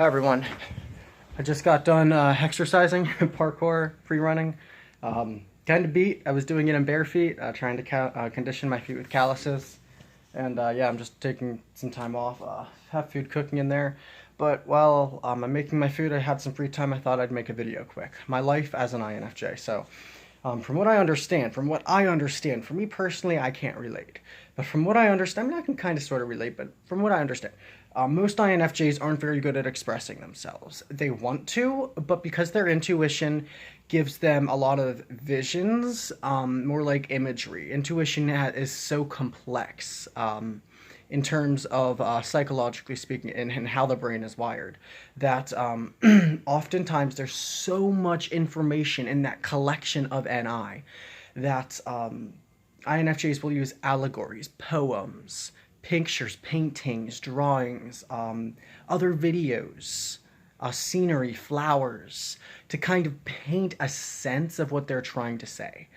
Hi everyone. I just got done exercising, parkour, free running. Kind of beat. I was doing it in bare feet, trying to condition my feet with calluses. And yeah, I'm just taking some time off. Have food cooking in there. But while I'm making my food, I had some free time. I thought I'd make a video quick. My life as an INFJ. So from what I understand, for me personally, I can't relate. But from what I understand, I mean, I can kind of sort of relate, but from what I understand, most INFJs aren't very good at expressing themselves. They want to, but because their intuition gives them a lot of visions, more like imagery. Intuition is so complex in terms of psychologically speaking and how the brain is wired that oftentimes there's so much information in that collection of NI that INFJs will use allegories, poems, pictures, paintings, drawings, other videos, scenery, flowers, to kind of paint a sense of what they're trying to say.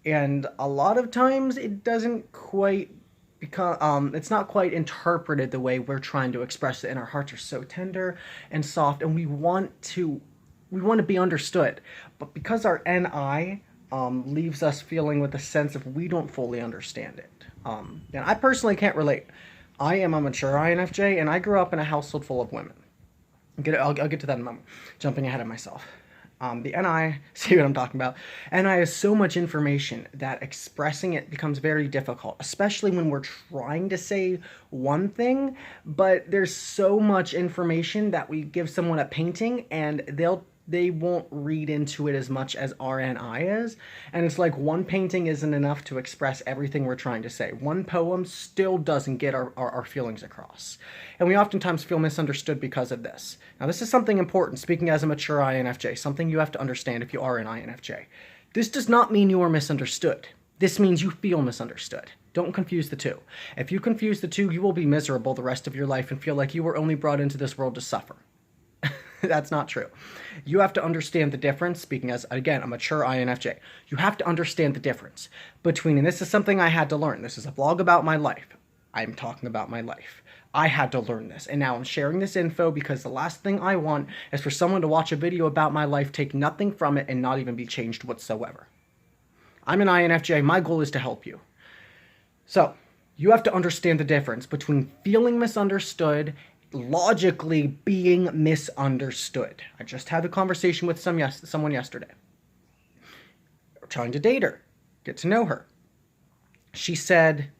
And a lot of times it doesn't quite become, it's not quite interpreted the way we're trying to express it, and our hearts are so tender and soft, and we want to be understood. But because our NI leaves us feeling with a sense of we don't fully understand it. And I personally can't relate. I am a mature INFJ, and I grew up in a household full of women. I'll get to that in a moment, jumping ahead of myself. The NI, see what I'm talking about? NI is so much information that expressing it becomes very difficult, especially when we're trying to say one thing, but there's so much information that we give someone a painting and they won't read into it as much as RNI is. And it's like one painting isn't enough to express everything we're trying to say. One poem still doesn't get our feelings across. And we oftentimes feel misunderstood because of this. Now, this is something important, speaking as a mature INFJ, something you have to understand if you are an INFJ. This does not mean you are misunderstood. This means you feel misunderstood. Don't confuse the two. If you confuse the two, you will be miserable the rest of your life and feel like you were only brought into this world to suffer. That's not true. You have to understand the difference, speaking as, again, a mature INFJ. You have to understand the difference between, and this is something I had to learn. This is a vlog about my life. I'm talking about my life. I had to learn this, and now I'm sharing this info because the last thing I want is for someone to watch a video about my life, take nothing from it, and not even be changed whatsoever. I'm an INFJ. My goal is to help you. So, you have to understand the difference between feeling misunderstood, logically being misunderstood. I just had a conversation with someone yesterday. Trying to date her, get to know her. She said,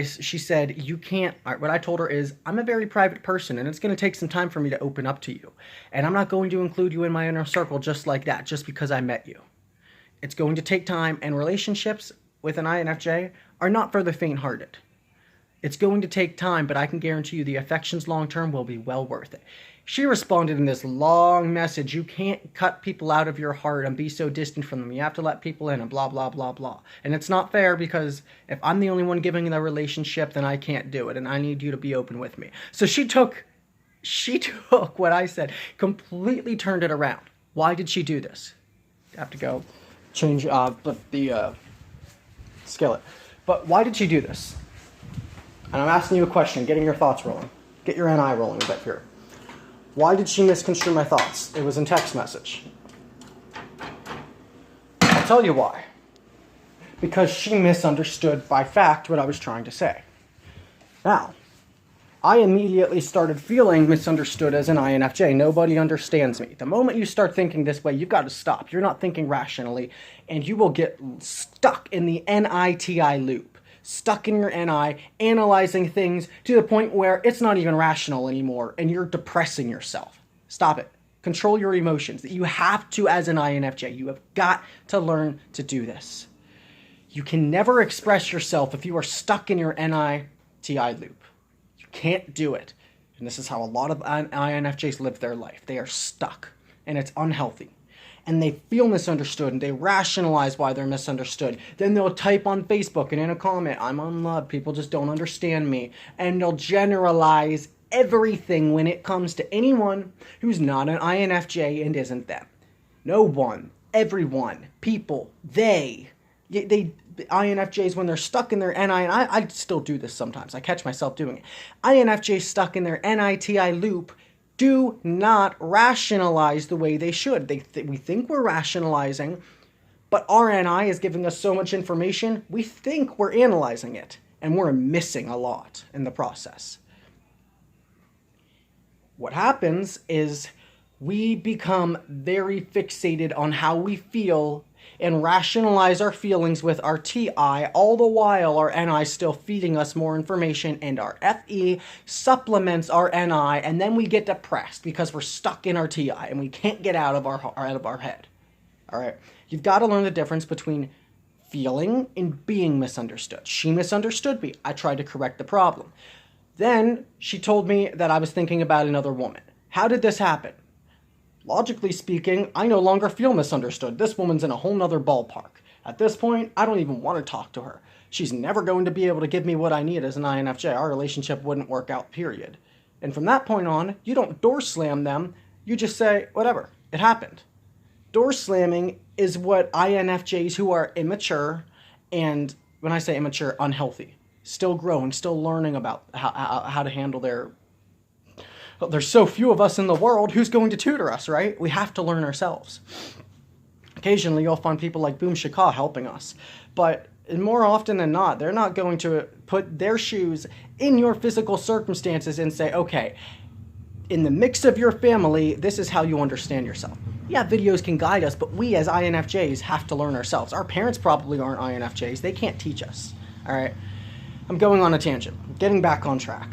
she said, you can't, what I told her is, I'm a very private person and it's going to take some time for me to open up to you. And I'm not going to include you in my inner circle just like that, just because I met you. It's going to take time, and relationships with an INFJ are not for the faint-hearted. It's going to take time, but I can guarantee you the affections long-term will be well worth it. She responded in this long message, you can't cut people out of your heart and be so distant from them. You have to let people in and blah, blah, blah, blah. And it's not fair because if I'm the only one giving the relationship, then I can't do it, and I need you to be open with me. So she took what I said, completely turned it around. Why did she do this? I have to go change the skillet. But why did she do this? And I'm asking you a question, getting your thoughts rolling. Get your NI rolling a bit here. Why did she misconstrue my thoughts? It was in text message. I'll tell you why. Because she misunderstood by fact what I was trying to say. Now, I immediately started feeling misunderstood as an INFJ. Nobody understands me. The moment you start thinking this way, you've got to stop. You're not thinking rationally, and you will get stuck in the NITI loop. Stuck in your NI, analyzing things to the point where it's not even rational anymore, and you're depressing yourself. Stop it. Control your emotions. You have to, as an INFJ, you have got to learn to do this. You can never express yourself if you are stuck in your NITI loop. You can't do it. And this is how a lot of INFJs live their life. They are stuck, and it's unhealthy. And they feel misunderstood, and they rationalize why they're misunderstood. Then they'll type on Facebook and in a comment, I'm unloved, people just don't understand me. And they'll generalize everything when it comes to anyone who's not an INFJ and isn't them. No one, everyone, people, the INFJs, when they're stuck in their NI, and I still do this sometimes, I catch myself doing it. INFJs stuck in their NITI loop do not rationalize the way they should. We think we're rationalizing, but our NI is giving us so much information, we think we're analyzing it, and we're missing a lot in the process. What happens is we become very fixated on how we feel and rationalize our feelings with our TI, all the while our NI is still feeding us more information, and our FE supplements our NI, and then we get depressed because we're stuck in our TI and we can't get out of our head. All right, you've got to learn the difference between feeling and being misunderstood. She misunderstood me. I tried to correct the problem. Then she told me that I was thinking about another woman. How did this happen? Logically speaking, I no longer feel misunderstood. This woman's in a whole nother ballpark. At this point, I don't even want to talk to her. She's never going to be able to give me what I need as an INFJ. Our relationship wouldn't work out, period. And from that point on, you don't door slam them. You just say, whatever, it happened. Door slamming is what INFJs who are immature, and when I say immature, unhealthy, still growing, still learning about how to handle their... Well, there's so few of us in the world, who's going to tutor us, right? We have to learn ourselves. Occasionally, you'll find people like Boom Shaka helping us. But more often than not, they're not going to put their shoes in your physical circumstances and say, okay, in the mix of your family, this is how you understand yourself. Yeah, videos can guide us, but we as INFJs have to learn ourselves. Our parents probably aren't INFJs. They can't teach us, all right? I'm going on a tangent. Getting back on track.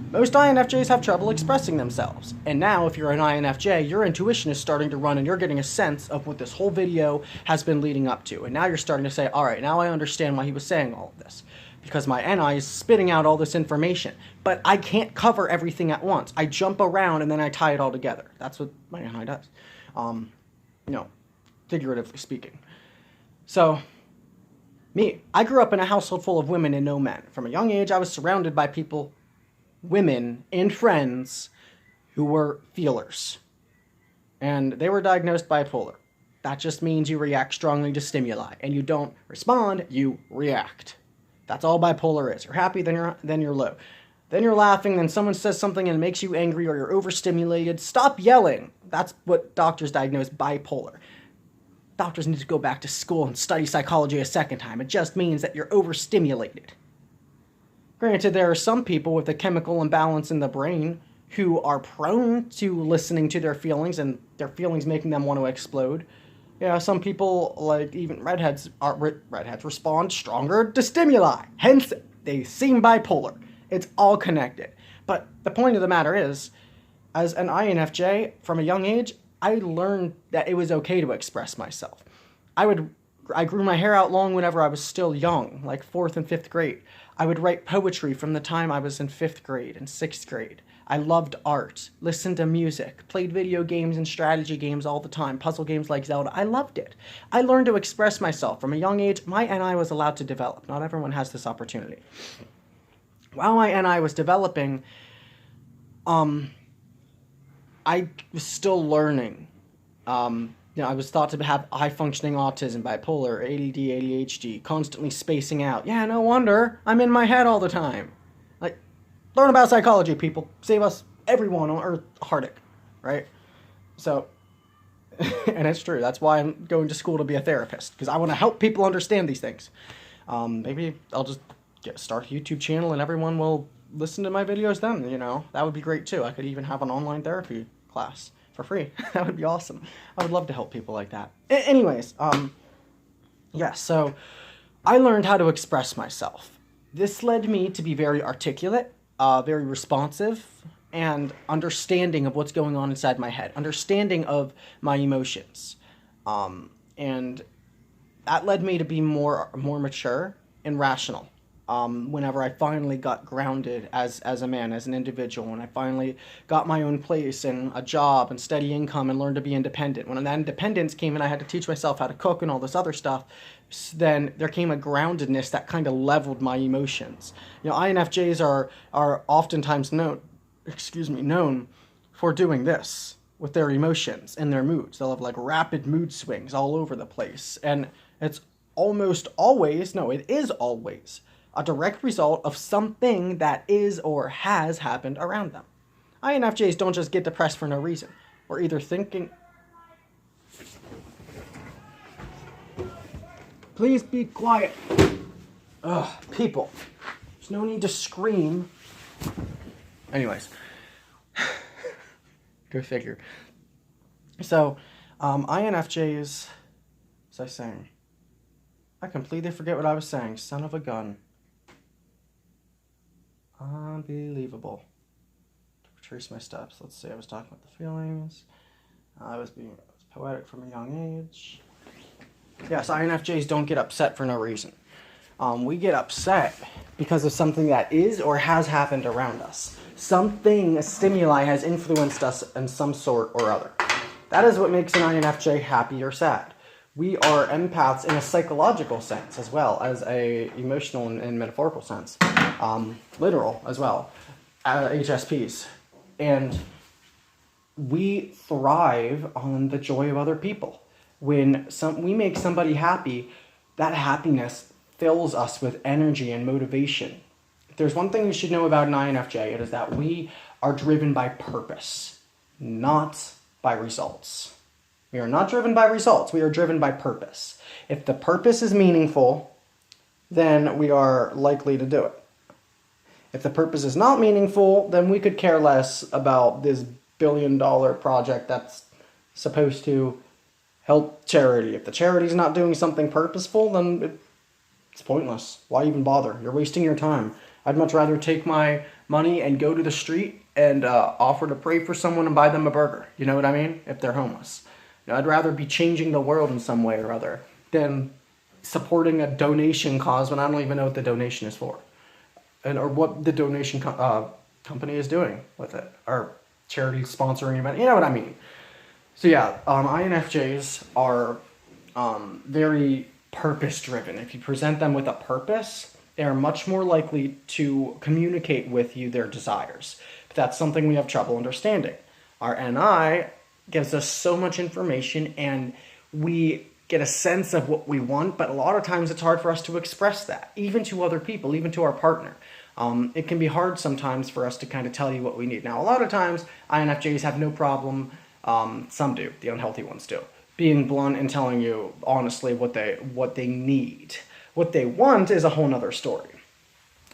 Most INFJs have trouble expressing themselves. And now, if you're an INFJ, your intuition is starting to run and you're getting a sense of what this whole video has been leading up to. And now you're starting to say, all right, now I understand why he was saying all of this. Because my NI is spitting out all this information. But I can't cover everything at once. I jump around and then I tie it all together. That's what my NI does. Figuratively speaking. So, me, I grew up in a household full of women and no men. From a young age, I was surrounded by people, women and friends who were feelers, and they were diagnosed bipolar. That just means you react strongly to stimuli, and you don't respond, you react. That's all bipolar is. You're happy, then you're low. Then you're laughing, then someone says something and it makes you angry, or you're overstimulated. Stop yelling. That's what doctors diagnose bipolar. Doctors need to go back to school and study psychology a second time. It just means that you're overstimulated. Granted, there are some people with a chemical imbalance in the brain who are prone to listening to their feelings and their feelings making them want to explode. Yeah, some people, like even redheads respond stronger to stimuli. Hence, they seem bipolar. It's all connected. But the point of the matter is, as an INFJ, from a young age, I learned that it was okay to express myself. I grew my hair out long whenever I was still young, like 4th and 5th grade. I would write poetry from the time I was in 5th grade and 6th grade. I loved art, listened to music, played video games and strategy games all the time, puzzle games like Zelda. I loved it. I learned to express myself. From a young age, my NI was allowed to develop. Not everyone has this opportunity. While my NI was developing, I was still learning. I was thought to have high-functioning autism, bipolar, ADD, ADHD, constantly spacing out. Yeah, no wonder. I'm in my head all the time. Like, learn about psychology, people. Save us, everyone on Earth, a heartache, right? So, and it's true. That's why I'm going to school to be a therapist, because I want to help people understand these things. Maybe I'll just start a YouTube channel and everyone will listen to my videos then, That would be great, too. I could even have an online therapy class for free. That would be awesome. I would love to help people like that. Anyways, so I learned how to express myself. This led me to be very articulate, very responsive, and understanding of what's going on inside my head, understanding of my emotions. And that led me to be more mature and rational. Whenever I finally got grounded as a man, as an individual, and I finally got my own place and a job and steady income and learned to be independent. When that independence came and I had to teach myself how to cook and all this other stuff, then there came a groundedness that kind of leveled my emotions. INFJs are oftentimes known for doing this with their emotions and their moods. They'll have like rapid mood swings all over the place. And it's it is always a direct result of something that is or has happened around them. INFJs don't just get depressed for no reason. We're either thinking... Please be quiet. Ugh, people. There's no need to scream. Anyways. Go figure. So, INFJs... What was I saying? I completely forget what I was saying. Son of a gun. Unbelievable. To retrace my steps. Let's see. I was talking about the feelings. I was poetic from a young age. Yes, INFJs don't get upset for no reason. We get upset because of something that is or has happened around us. Something, a stimuli, has influenced us in some sort or other. That is what makes an INFJ happy or sad. We are empaths in a psychological sense as well as a emotional and metaphorical sense. Literal as well. HSPs. And we thrive on the joy of other people. When we make somebody happy, that happiness fills us with energy and motivation. If there's one thing you should know about an INFJ, it is that we are driven by purpose, not by results. We are not driven by results. We are driven by purpose. If the purpose is meaningful, then we are likely to do it. If the purpose is not meaningful, then we could care less about this billion-dollar project that's supposed to help charity. If the charity's not doing something purposeful, then it's pointless. Why even bother? You're wasting your time. I'd much rather take my money and go to the street and offer to pray for someone and buy them a burger. You know what I mean? If they're homeless. I'd rather be changing the world in some way or other than supporting a donation cause when I don't even know what the donation is for. Or what the donation company is doing with it. Or charity sponsoring event. You know what I mean? So yeah, INFJs are very purpose-driven. If you present them with a purpose, they are much more likely to communicate with you their desires. But that's something we have trouble understanding. Our NI gives us so much information and we get a sense of what we want, but a lot of times it's hard for us to express that, even to other people, even to our partner. It can be hard sometimes for us to kind of tell you what we need. Now, a lot of times INFJs have no problem, some do, the unhealthy ones do, being blunt and telling you honestly what they need. What they want is a whole nother story.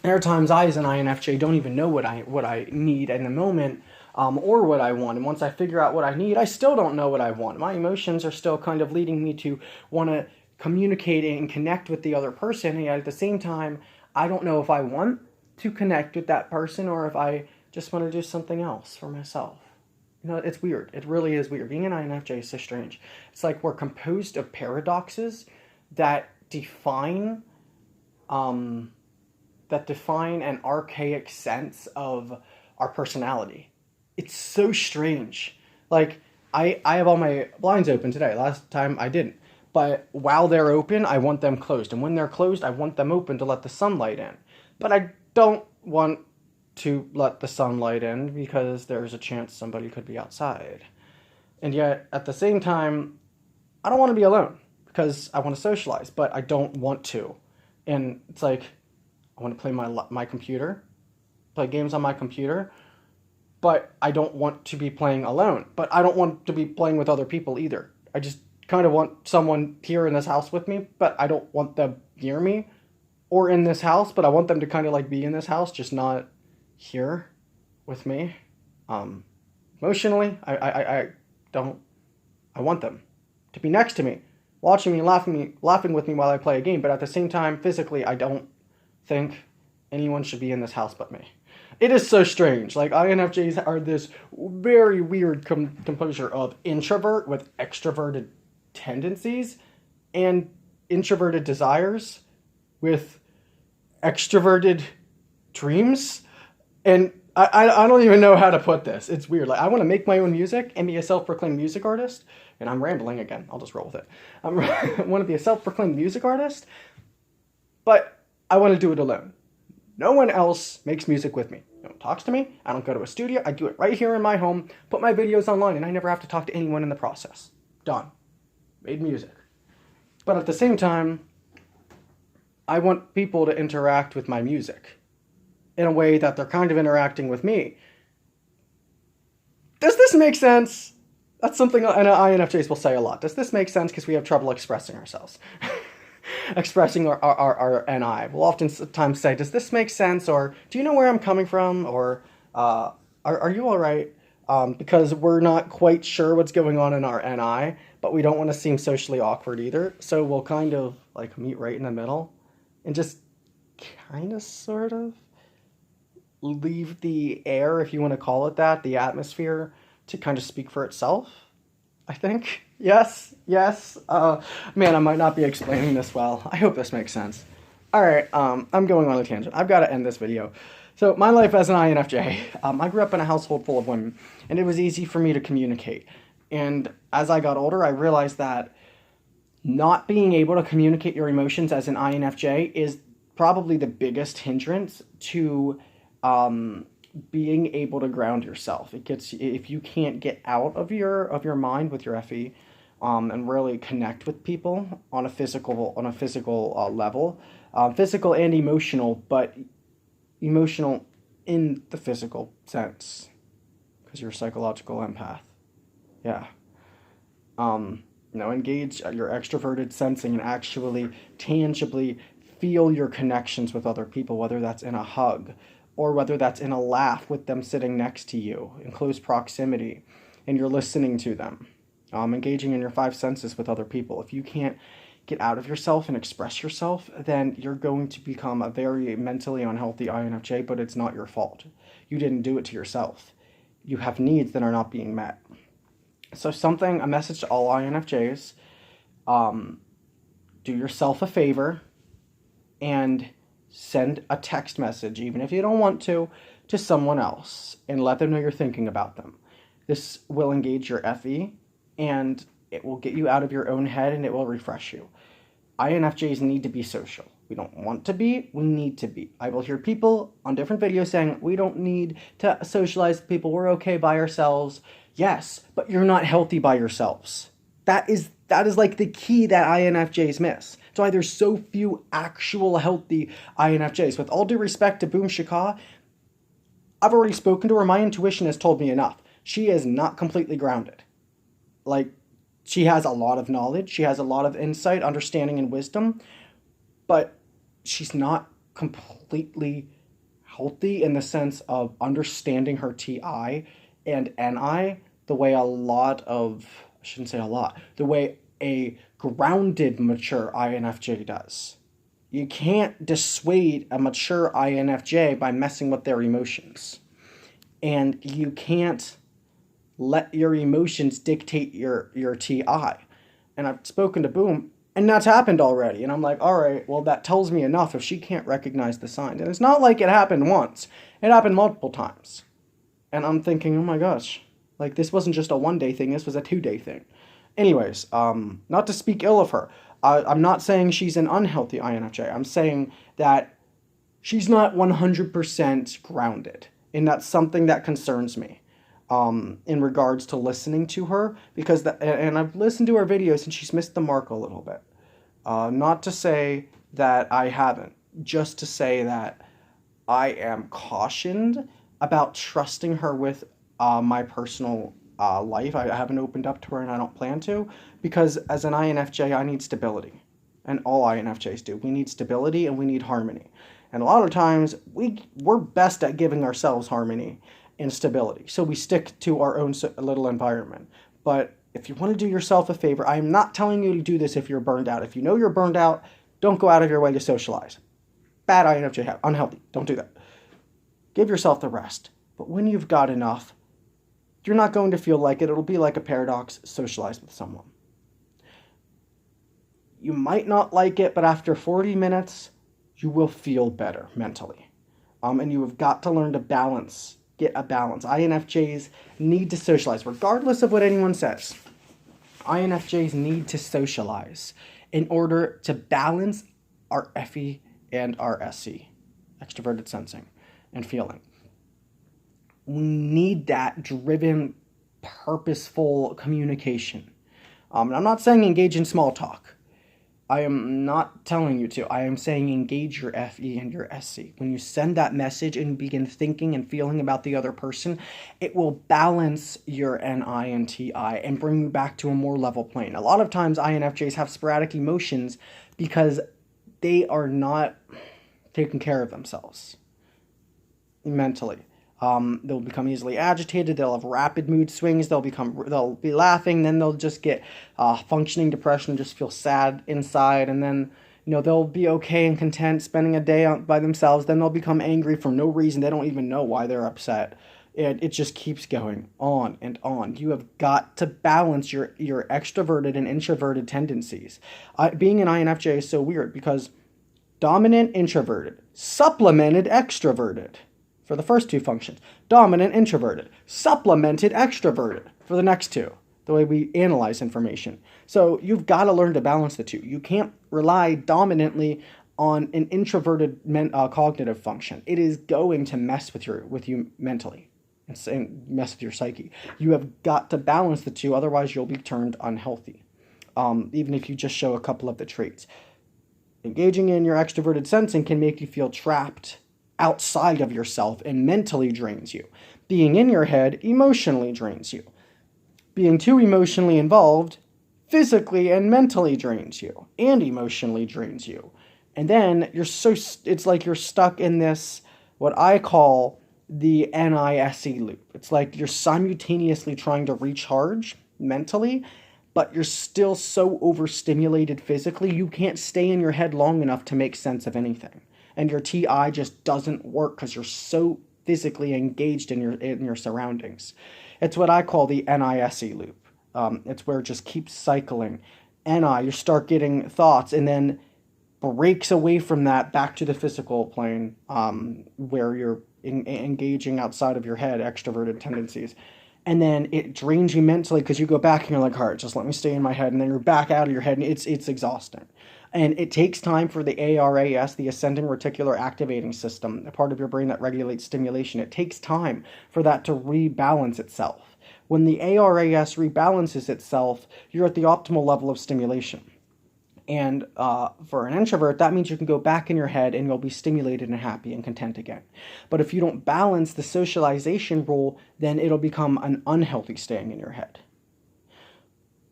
There are times I, as an INFJ, don't even know what I need in the moment, or what I want. And once I figure out what I need, I still don't know what I want. My emotions are still kind of leading me to want to communicate and connect with the other person. And yet at the same time, I don't know if I want to connect with that person or if I just want to do something else for myself. You know, it's weird. It really is weird. Being an INFJ is so strange. It's like we're composed of paradoxes that define an archaic sense of our personality. It's so strange. Like, I have all my blinds open today. Last time I didn't. But while they're open, I want them closed. And when they're closed, I want them open to let the sunlight in. But I don't want to let the sunlight in because there's a chance somebody could be outside. And yet, at the same time, I don't want to be alone because I want to socialize, but I don't want to. And it's like, I want to play my computer, play games on my computer, but I don't want to be playing alone. But I don't want to be playing with other people either. I just kind of want someone here in this house with me, but I don't want them near me or in this house, but I want them to kind of like be in this house, just not here with me. Emotionally, I want them to be next to me, watching me, laughing with me while I play a game, but at the same time, physically, I don't think anyone should be in this house but me. It is so strange. Like, INFJs are this very weird composure of introvert with extroverted tendencies and introverted desires with extroverted dreams. And I don't even know how to put this. It's weird. Like, I want to make my own music and be a self-proclaimed music artist. And I'm rambling again. I'll just roll with it. I want to be a self-proclaimed music artist, but I want to do it alone. No one else makes music with me. No one talks to me. I don't go to a studio. I do it right here in my home, put my videos online, and I never have to talk to anyone in the process. Done. Made music. But at the same time, I want people to interact with my music in a way that they're kind of interacting with me. Does this make sense? That's something INFJs will say a lot. Does this make sense? Because we have trouble expressing ourselves. Expressing our NI. We'll oftentimes say, does this make sense? Or, do you know where I'm coming from? Or, are you all right? Because we're not quite sure what's going on in our NI, but we don't want to seem socially awkward either. So we'll kind of like meet right in the middle and just kind of sort of leave the air, if you want to call it that, the atmosphere, to kind of speak for itself, I think. Yes. Man, I might not be explaining this well. I hope this makes sense. All right, I'm going on a tangent. I've got to end this video. So my life as an INFJ, I grew up in a household full of women, and it was easy for me to communicate. And as I got older, I realized that not being able to communicate your emotions as an INFJ is probably the biggest hindrance to being able to ground yourself. If you can't get out of your mind with your FE, and really connect with people on a physical level, physical and emotional, but emotional in the physical sense, because you're a psychological empath. Yeah. Engage your extroverted sensing and actually tangibly feel your connections with other people, whether that's in a hug or whether that's in a laugh with them sitting next to you in close proximity and you're listening to them. Engaging in your five senses with other people. If you can't get out of yourself and express yourself, then you're going to become a very mentally unhealthy INFJ, but it's not your fault. You didn't do it to yourself. You have needs that are not being met. So a message to all INFJs, do yourself a favor and send a text message, even if you don't want to someone else and let them know you're thinking about them. This will engage your FE and it will get you out of your own head and it will refresh you. INFJs need to be social. We don't want to be, we need to be. I will hear people on different videos saying, we don't need to socialize with people, we're okay by ourselves. Yes, but you're not healthy by yourselves. That is like the key that INFJs miss. That's why there's so few actual healthy INFJs. With all due respect to Boom Shikha, I've already spoken to her. My intuition has told me enough. She is not completely grounded. Like, she has a lot of knowledge. She has a lot of insight, understanding, and wisdom. But she's not completely healthy in the sense of understanding her TI and NI the way the way a grounded, mature INFJ does. You can't dissuade a mature INFJ by messing with their emotions. And you can't let your emotions dictate your TI. And I've spoken to Boom, and that's happened already. And I'm like, all right, well, that tells me enough if she can't recognize the signs. And it's not like it happened once. It happened multiple times. And I'm thinking, oh my gosh, like this wasn't just a one-day thing, this was a 2-day thing. Anyways, not to speak ill of her. I'm not saying she's an unhealthy INFJ. I'm saying that she's not 100% grounded. And that's something that concerns me in regards to listening to her. And I've listened to her videos and she's missed the mark a little bit. Not to say that I haven't. Just to say that I am cautioned about trusting her with my personal life. I haven't opened up to her and I don't plan to, because as an INFJ, I need stability. And all INFJs do. We need stability and we need harmony. And a lot of times, we're best at giving ourselves harmony and stability. So we stick to our own little environment. But if you want to do yourself a favor, I am not telling you to do this if you're burned out. If you know you're burned out, don't go out of your way to socialize. Bad INFJ, unhealthy. Don't do that. Give yourself the rest. But when you've got enough, you're not going to feel like it. It'll be like a paradox, socialize with someone. You might not like it, but after 40 minutes, you will feel better mentally. And you have got to learn to get a balance. INFJs need to socialize, regardless of what anyone says. INFJs need to socialize in order to balance our FE and our SE, extroverted sensing and feeling. We need that driven, purposeful communication. And I'm not saying engage in small talk. I am not telling you to. I am saying engage your FE and your SC. When you send that message and begin thinking and feeling about the other person, it will balance your NI and TI and bring you back to a more level plane. A lot of times INFJs have sporadic emotions because they are not taking care of themselves mentally. They'll become easily agitated. They'll have rapid mood swings. They'll be laughing. Then they'll just get functioning depression, just feel sad inside. And then, they'll be okay and content spending a day out by themselves. Then they'll become angry for no reason. They don't even know why they're upset. It just keeps going on and on. You have got to balance your extroverted and introverted tendencies. Being an INFJ is so weird because dominant introverted, supplemented extroverted for the first two functions. Dominant introverted, supplemented extroverted for the next two, the way we analyze information. So you've got to learn to balance the two. You can't rely dominantly on an introverted cognitive function. It is going to mess with you mentally and mess with your psyche. You have got to balance the two, otherwise you'll be turned unhealthy, even if you just show a couple of the traits. Engaging in your extroverted sensing can make you feel trapped outside of yourself and mentally drains you. Being in your head emotionally drains you. Being too emotionally involved physically and mentally drains you and emotionally drains you. And then it's like you're stuck in this, what I call the NISE loop. It's like you're simultaneously trying to recharge mentally, but you're still so overstimulated physically, you can't stay in your head long enough to make sense of anything. And your TI just doesn't work because you're so physically engaged in your surroundings. It's what I call the NISE loop. It's where it just keeps cycling. NI, you start getting thoughts and then breaks away from that back to the physical plane, where you're engaging outside of your head, extroverted tendencies. And then it drains you mentally because you go back and you're like, all right, just let me stay in my head. And then you're back out of your head and it's exhausting. And it takes time for the ARAS, the ascending reticular activating system, a part of your brain that regulates stimulation. It takes time for that to rebalance itself. When the ARAS rebalances itself, you're at the optimal level of stimulation. And for an introvert, that means you can go back in your head and you'll be stimulated and happy and content again. But if you don't balance the socialization role, then it'll become an unhealthy staying in your head.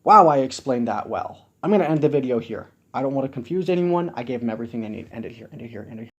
Wow, I explained that well. I'm going to end the video here. I don't want to confuse anyone. I gave them everything they need. End it here, end it here, end it here.